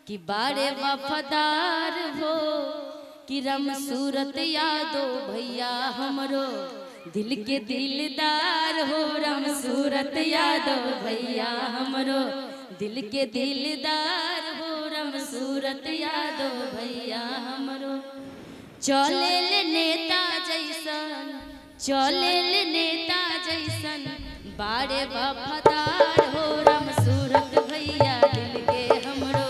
कि बारे वफादार हो कि रम सूरत यादो भैया हमरो दिल के दिलदार हो। रम सूरत यादो भैया हमरो दिल के दिलदार हो। रम सूरत यादो भैया हमरो चले ले नेता जैसन, चले ले नेता जैसन बारे वफादार हो। रम सूरत भैया दिल के हमरो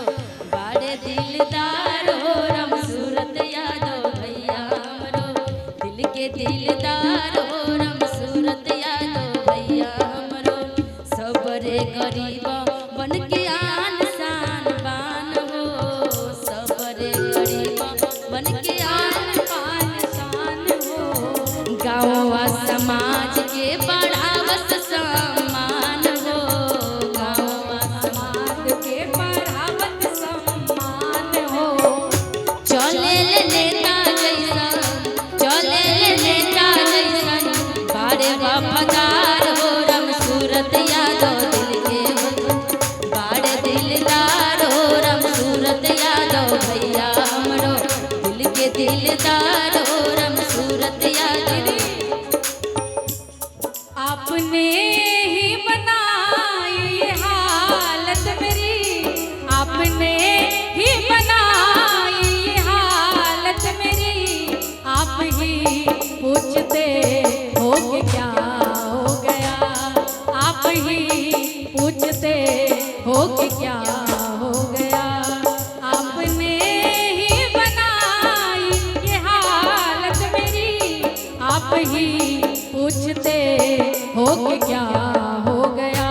बारे दिलदार हो। रम सूरत यादो भैया हमरो दिल के दिलदार हो। रम सूरत यादो भैया हमरो सबरे गरीबा बन के आन शान बान हो। सबरे गरीबा बन के आन बान शान हो। गाँव समाज के बढ़ावत सम्मान हो। गाँव समाज के बढ़ावत सम्मान हो। चले ले नेता जैसन, चले ले नेता जैसन बारे वफादार हो। रम सूरत यादो दिल के बारे दिलदार हो। रम सूरत यादो भैया हमरो दिल के दिलदार हो। रम सूरत यादो आपने ही बनाई ये हालत मेरी, आपने ही बनाई ये हालत मेरी। आप ही पूछते हो कि क्या हो गया, आप ही पूछते हो कि क्या हो गया। आपने ही बनाई ये हालत मेरी, आप ही पूछते हो कि क्या हो गया।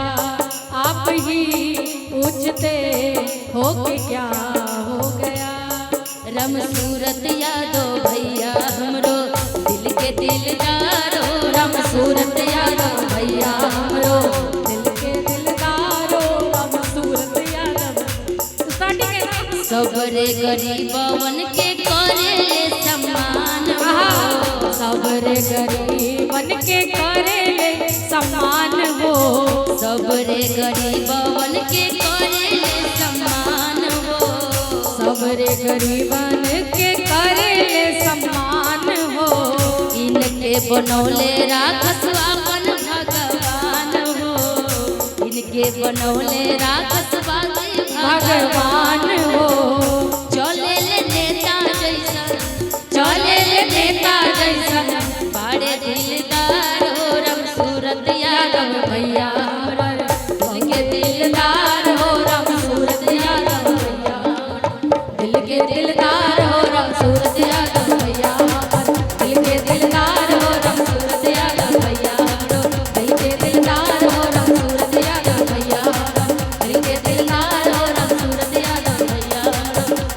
आप ही पूछते हो कि क्या हो गया। रम सूरत यादो भैया हमरो दिल के दिलदार हो। रम सूरत यादो भैया हमरो दिल के दिलदार हो। रम सूरत यादव सबरे गरीबवन के करे सम्मान हो। सबरे गरीबन के करे ले सम्मान हो। सबरे गरीबवन के करे सम्मान हो। सबरे गरीबन के करे ले सम्मान हो। इनके बनौले राखस अपन भगवान हो। इनके बनौले राखस भगवान हो। चले ले नेता जैसन, चले ले नेता जैसन बारे दिलदार हो। रम सूरत यादव भैया हमरो दिल के दिलदार हो। रम सूरत यादव भैया दिल के दिलदार हो। रम सूरत यादव भैया दिल के दिलदार हो। रम सूरत यादव भैया दिल के दिलदार हो। रम सूरत यादव भैया दिल के दिलदार हो। रम सूरत यादव भैया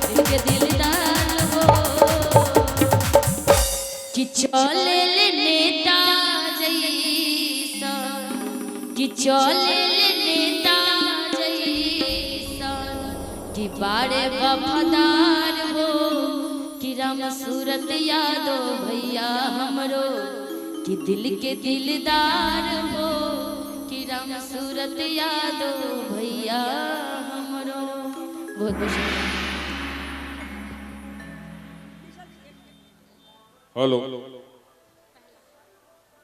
दिल के दिलदार हो। कि चले ले नेता जैसन, कि चले ले नेता जैसन कि बारे वफादार हो। कि रम सूरत यादो भैया हमरो कि दिल के दिलदार हो। कि रम सूरत यादो भैया हमरो बहुत बहुत शुक्रिया। हेलो।